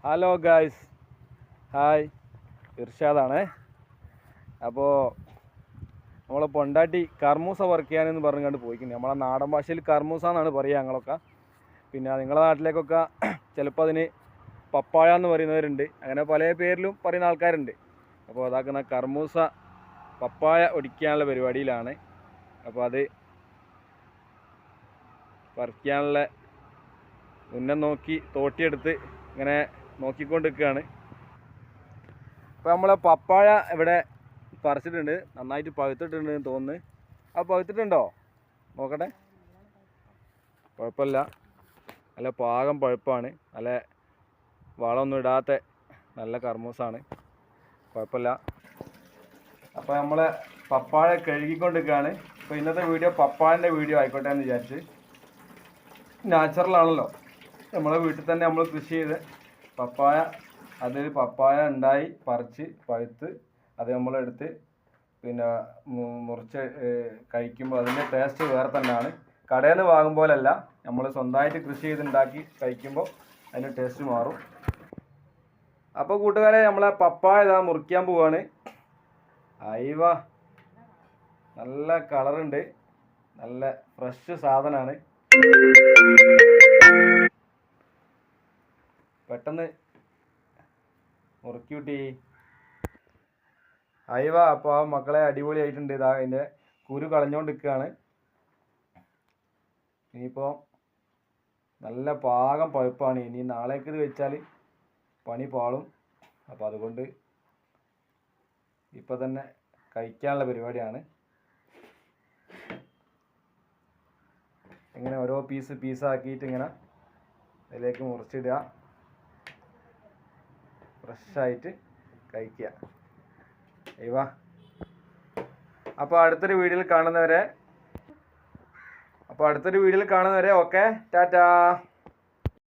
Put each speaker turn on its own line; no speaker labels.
Hello guys, hi, ഇർഷാദാണ്. അപ്പോൾ നമ്മളെ പൊണ്ടാട്ടി കർമൂസ വർക്ക് ചെയ്യാനെന്ന് പറഞ്ഞുകൊണ്ട് പോയിക്കുന്നത്. നമ്മളെ നാടൻ ഭാഷയിൽ കർമൂസ എന്നാണ് പറയുക ഞങ്ങളൊക്കെ. പിന്നെ നിങ്ങളുടെ നാട്ടിലേക്കൊക്കെ ചിലപ്പോൾ അതിന് പപ്പായ എന്ന് പറയുന്നവരുണ്ട്, അങ്ങനെ പല പേരിലും പറയുന്ന ആൾക്കാരുണ്ട്. അപ്പോൾ അതാക്കുന്ന കർമൂസ പപ്പായ ഒടിക്കാനുള്ള പരിപാടിയിലാണ്. അപ്പോൾ അത് പറിക്കാനുള്ള മുന്നേ നോക്കി തോട്ടിയെടുത്ത് ഇങ്ങനെ നോക്കിക്കൊണ്ടിരിക്കുകയാണ്. അപ്പോൾ നമ്മളെ പപ്പായ ഇവിടെ പറിച്ചിട്ടുണ്ട്, നന്നായിട്ട് പഴുത്തിട്ടുണ്ടെന്ന് തോന്നുന്നു. ആ പഴുത്തിട്ടുണ്ടോ നോക്കട്ടെ. കുഴപ്പമില്ല, നല്ല പാകം പഴുപ്പാണ്, നല്ല വളമൊന്നും ഇടാത്ത നല്ല കർമൂസാണ്, കുഴപ്പമില്ല. അപ്പോൾ നമ്മൾ പപ്പായ കഴുകിക്കൊണ്ടിരിക്കുകയാണ്. അപ്പോൾ ഇന്നത്തെ വീഡിയോ പപ്പായൻ്റെ വീഡിയോ ആയിക്കോട്ടെ എന്ന് വിചാരിച്ച്. നാച്ചുറലാണല്ലോ, നമ്മളെ വീട്ടിൽ തന്നെ നമ്മൾ കൃഷി ചെയ്ത് പപ്പായ, അതിൽ പപ്പായ ഉണ്ടായി പറിച്ച് പഴുത്ത് അത് നമ്മളെടുത്ത് പിന്നെ മുറിച്ച് കഴിക്കുമ്പോൾ അതിൻ്റെ ടേസ്റ്റ് വേറെ തന്നെയാണ്. കടയിൽ നിന്ന് വാങ്ങുമ്പോഴല്ല, നമ്മൾ സ്വന്തമായിട്ട് കൃഷി ചെയ്തുണ്ടാക്കി കഴിക്കുമ്പോൾ അതിൻ്റെ ടേസ്റ്റ് മാറും. അപ്പോൾ കൂട്ടുകാരെ, നമ്മളെ പപ്പായ ഇതാ മുറിക്കാൻ പോവാണ്. അയവ നല്ല കളറുണ്ട്, നല്ല ഫ്രഷ് സാധനമാണ്. പെട്ടെന്ന് മുറുക്കി കിട്ടി അയവ. അപ്പോൾ ആ മക്കളെ അടിപൊളിയായിട്ടുണ്ട്. ഇതാ അതിൻ്റെ കുരു കളഞ്ഞുകൊണ്ട് നിൽക്കുകയാണ്. ഇനിയിപ്പോൾ നല്ല പാകം പഴുപ്പാണ്. ഇനി നാളേക്ക് ഇത് വെച്ചാൽ പണി പാളും. അപ്പോൾ അതുകൊണ്ട് ഇപ്പം തന്നെ കഴിക്കാനുള്ള പരിപാടിയാണ്. ഇങ്ങനെ ഓരോ പീസാക്കിയിട്ട് ഇങ്ങനെ അതിലേക്ക് മുറിച്ചിടുക, ഫ്രഷായിട്ട് കഴിക്കുക. ഇവ അപ്പോൾ അടുത്തൊരു വീഡിയോയിൽ കാണുന്നവരെ ഓക്കെ, ടാറ്റാ.